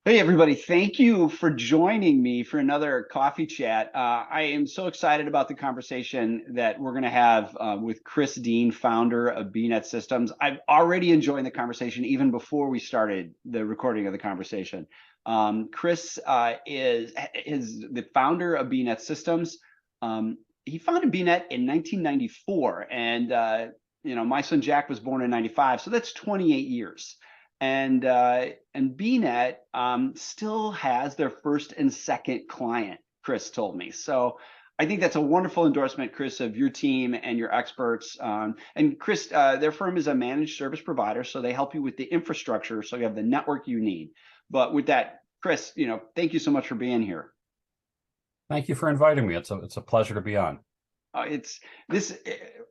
Hey, everybody. Thank you for joining me for another coffee chat. I am so excited about the conversation that we're going to have with Chris Dean, founder of BNet Systems. I've already enjoyed the conversation even before we started the recording of the conversation. Chris is the founder of BNet Systems. He founded BNet in 1994, and my son Jack was born in 95, so that's 28 years. And BNet still has their first and second client, Chris told me. So I think that's a wonderful endorsement, Chris, of your team and your experts. And Chris, their firm is a managed service provider, so they help you with the infrastructure, so you have the network you need. But with that, Chris, thank you so much for being here. Thank you for inviting me. It's a pleasure to be on. It's this.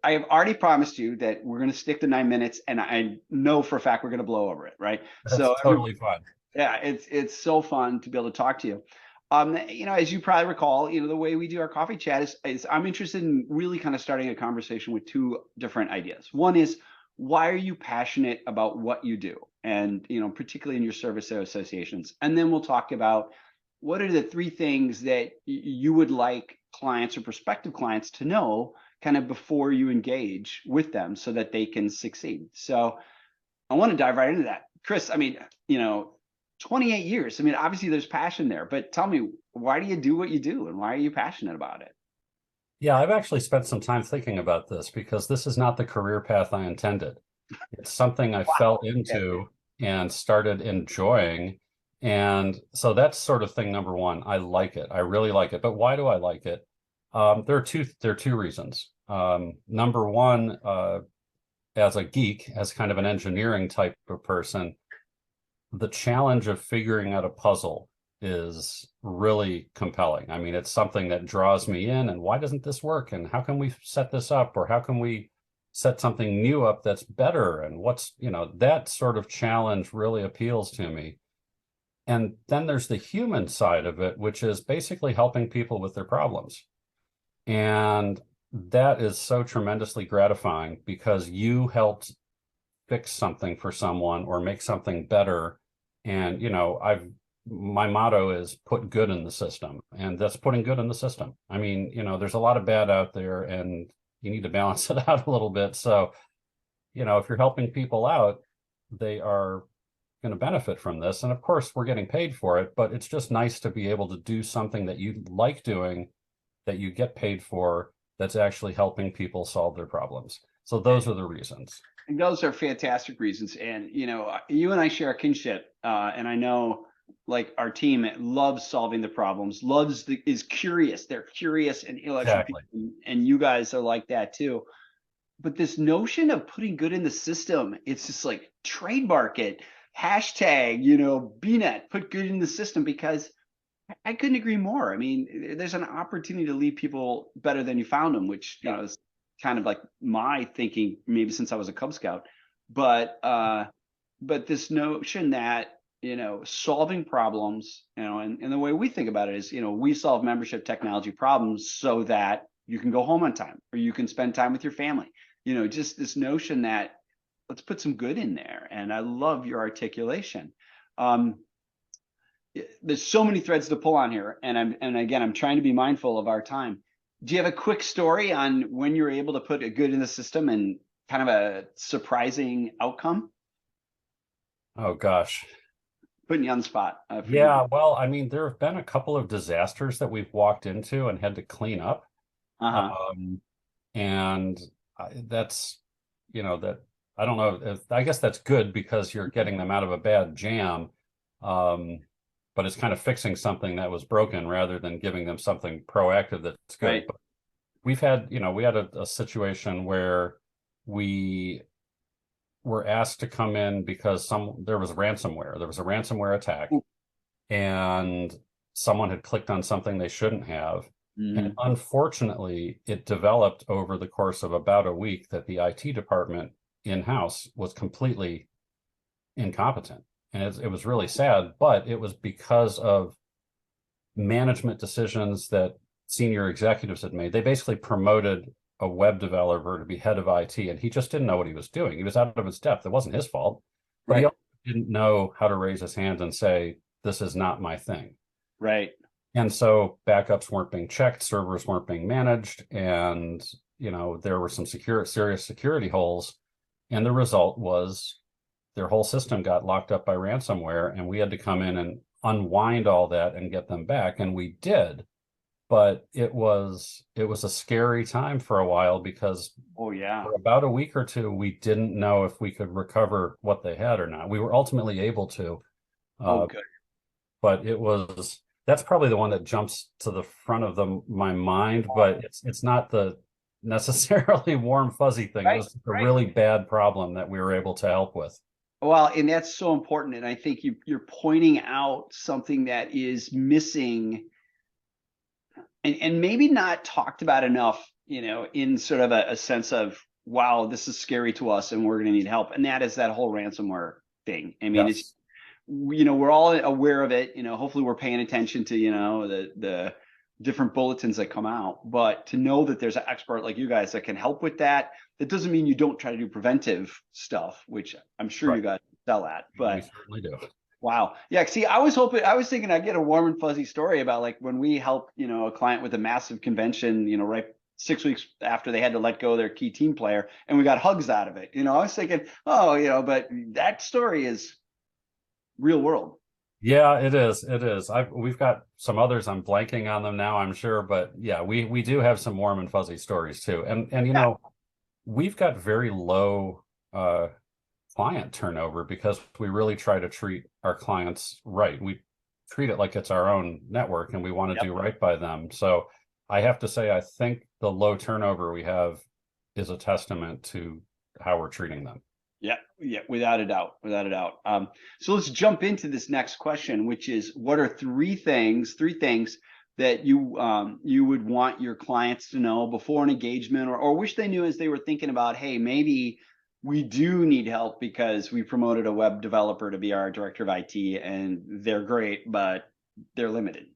I have already promised you that we're going to stick to 9 minutes, and I know for a fact we're going to blow over it, right? That's totally fun. Yeah, it's so fun to be able to talk to you. As you probably recall, the way we do our coffee chat is I'm interested in really kind of starting a conversation with two different ideas. One is, why are you passionate about what you do? And, particularly in your service associations. And then we'll talk about what are the three things that you would like clients or prospective clients to know kind of before you engage with them so that they can succeed. So I want to dive right into that. Chris, 28 years. Obviously there's passion there, but tell me, why do you do what you do and why are you passionate about it? Yeah, I've actually spent some time thinking about this because this is not the career path I intended. It's something I fell into and started enjoying. And so that's sort of thing number one. I like it. I really like it. But why do I like it? There are two reasons. Number one, as a geek, as kind of an engineering type of person, the challenge of figuring out a puzzle is really compelling. I mean, it's something that draws me in, and why doesn't this work? And how can we set this up? Or how can we set something new up that's better? And that sort of challenge really appeals to me. And then there's the human side of it, which is basically helping people with their problems. And that is so tremendously gratifying because you helped fix something for someone or make something better. And, my motto is put good in the system, and that's putting good in the system. There's a lot of bad out there and you need to balance it out a little bit. So, if you're helping people out, they are going to benefit from this. And of course, we're getting paid for it, but it's just nice to be able to do something that you like doing, that you get paid for, that's actually helping people solve their problems. So those are the reasons. And those are fantastic reasons. And, you and I share a kinship. And I know like our team loves solving the problems, is curious. They're curious and intellectual Exactly. people. And you guys are like that too. But this notion of putting good in the system, it's just like trademark it, hashtag, BNet, put good in the system, because I couldn't agree more. There's an opportunity to leave people better than you found them, which, is kind of like my thinking, maybe since I was a Cub Scout. But this notion that, solving problems, and the way we think about it is, we solve membership technology problems so that you can go home on time or you can spend time with your family. Just this notion that let's put some good in there. And I love your articulation. There's so many threads to pull on here, and again, I'm trying to be mindful of our time. Do you have a quick story on when you're able to put a good in the system and kind of a surprising outcome? Oh, gosh. Putting you on the spot. Yeah, well, there have been a couple of disasters that we've walked into and had to clean up. Uh-huh. And that's, that I don't know. I guess that's good because you're getting them out of a bad jam. But it's kind of fixing something that was broken rather than giving them something proactive that's good. Right. But we had a situation where we were asked to come in because there was ransomware. There was a ransomware attack, and someone had clicked on something they shouldn't have. Mm-hmm. And unfortunately, it developed over the course of about a week that the IT department in-house was completely incompetent. And it was really sad, but it was because of management decisions that senior executives had made. They basically promoted a web developer to be head of IT, and he just didn't know what he was doing. He was out of his depth. It wasn't his fault, but he also didn't know how to raise his hand and say, this is not my thing. Right. And so backups weren't being checked, servers weren't being managed, and there were some serious security holes. And the result was their whole system got locked up by ransomware, and we had to come in and unwind all that and get them back. And we did, but it was a scary time for a while, because Oh yeah. for about a week or two, we didn't know if we could recover what they had or not. We were ultimately able to, Oh good. but that's probably the one that jumps to the front of my mind, but it's not the necessarily warm fuzzy thing. It Right. was a Right. really bad problem that we were able to help with. Well, and that's so important. And I think you're pointing out something that is missing, and maybe not talked about enough, in sort of a sense of, wow, this is scary to us and we're going to need help. And that is that whole ransomware thing. I mean, Yes. we're all aware of it. Hopefully we're paying attention to, the different bulletins that come out. But to know that there's an expert like you guys that can help with that, that doesn't mean you don't try to do preventive stuff, which I'm sure Right. you guys excel at. We But certainly do. wow. Yeah. See, I was thinking I'd get a warm and fuzzy story about like when we help, a client with a massive convention, right 6 weeks after they had to let go their key team player, and we got hugs out of it. I was thinking, oh, but that story is real world. Yeah, it is. It is. We've got some others. I'm blanking on them now, I'm sure, but yeah, we do have some warm and fuzzy stories too. And Yeah. we've got very low client turnover because we really try to treat our clients right. We treat it like it's our own network, and we want to Yep. do right by them. So I have to say, I think the low turnover we have is a testament to how we're treating them. Yeah, yeah, without a doubt, without a doubt. So let's jump into this next question, which is, what are three things that you would want your clients to know before an engagement, or wish they knew as they were thinking about, hey, maybe we do need help because we promoted a web developer to be our director of IT, and they're great, but they're limited.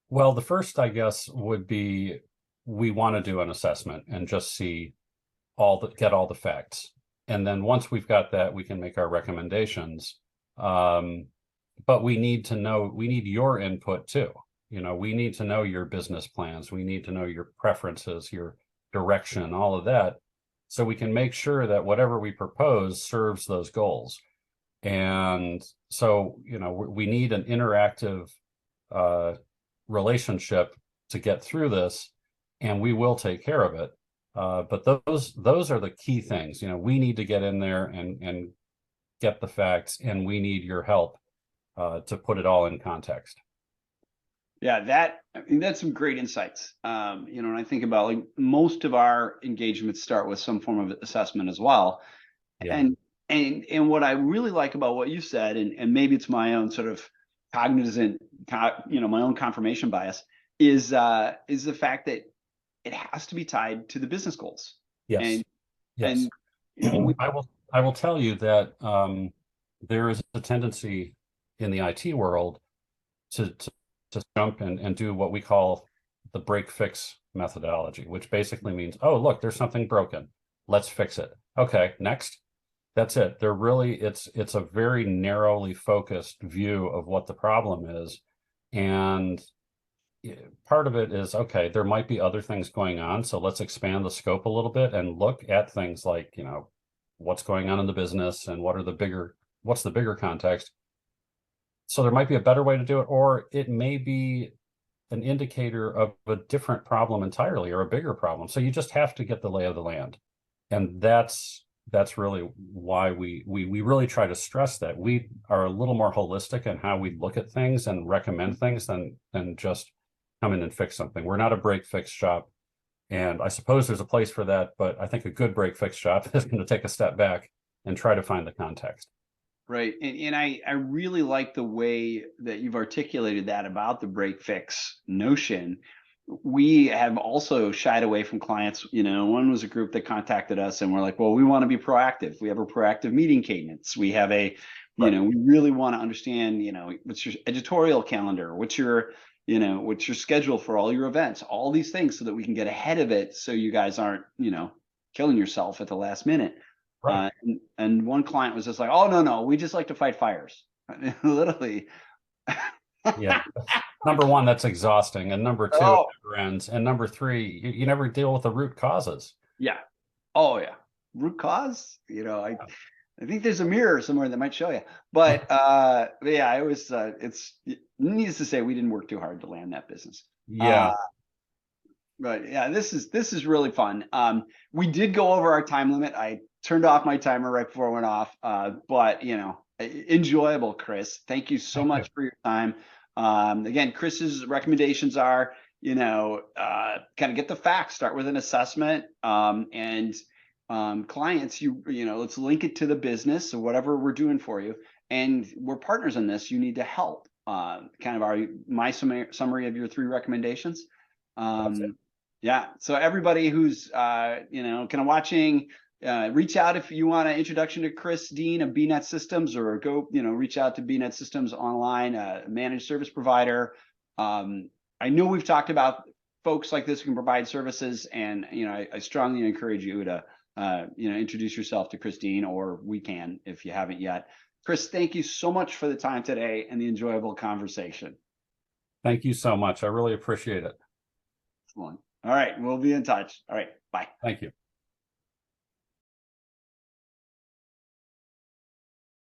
Well, the first, I guess, would be we want to do an assessment and just get all the facts. And then once we've got that, we can make our recommendations. But we need your input too. We need to know your business plans. We need to know your preferences, your direction, all of that, so we can make sure that whatever we propose serves those goals. And so, we need an interactive relationship to get through this, and we will take care of it. But those are the key things. We need to get in there and get the facts, and we need your help to put it all in context. Yeah, I mean, that's some great insights. And I think about, like, most of our engagements start with some form of assessment as well. Yeah. And what I really like about what you said, and maybe it's my own sort of cognizant, my own confirmation bias, is the fact that it has to be tied to the business goals. Yes. And Yes. and we, I will tell you that there is a tendency in the IT world to jump and do what we call the break fix methodology, which basically means, oh, look, there's something broken. Let's fix it. Okay, next. That's it. It's a very narrowly focused view of what the problem is. And part of it is, okay, there might be other things going on. So let's expand the scope a little bit and look at things like, what's going on in the business and what's the bigger context. So there might be a better way to do it, or it may be an indicator of a different problem entirely, or a bigger problem. So you just have to get the lay of the land. And that's really why we really try to stress that we are a little more holistic in how we look at things and recommend things than just come in and fix something. We're not a break fix shop. And I suppose there's a place for that, but I think a good break fix shop is going to take a step back and try to find the context. right, and I really like the way that you've articulated that about the break fix notion. We have also shied away from clients. One was a group that contacted us, and we're like, well, we want to be proactive. We have a proactive meeting cadence. We have Right. we really want to understand, what's your editorial calendar, what's your schedule for all your events, all these things, so that we can get ahead of it, so you guys aren't, killing yourself at the last minute. Right. And one client was just like, oh, no, we just like to fight fires. Literally. Yeah. Number one, that's exhausting. And number two, it Oh, never ends. And number three, you never deal with the root causes. yeah. Oh, yeah. Root cause, I think there's a mirror somewhere that might show you. But yeah, it was it's needless to say, we didn't work too hard to land that business. Yeah. But yeah, this is really fun. We did go over our time limit. I turned off my timer right before it went off. But enjoyable, Chris. Thank you so Thank you. much for your time. Again, Chris's recommendations are, kind of get the facts, start with an assessment, and clients, let's link it to the business or whatever we're doing for you. And we're partners in this. You need to help. Kind of my summary of your 3 recommendations. That's it. Yeah. So everybody who's kind of watching, reach out if you want an introduction to Chris Dean of BNet Systems, or go, reach out to BNet Systems online, managed service provider. I know we've talked about folks like this who can provide services, and I strongly encourage you to introduce yourself to Chris Dean, or we can if you haven't yet. Chris, thank you so much for the time today and the enjoyable conversation. Thank you so much. I really appreciate it. All right, we'll be in touch. All right, bye. Thank you.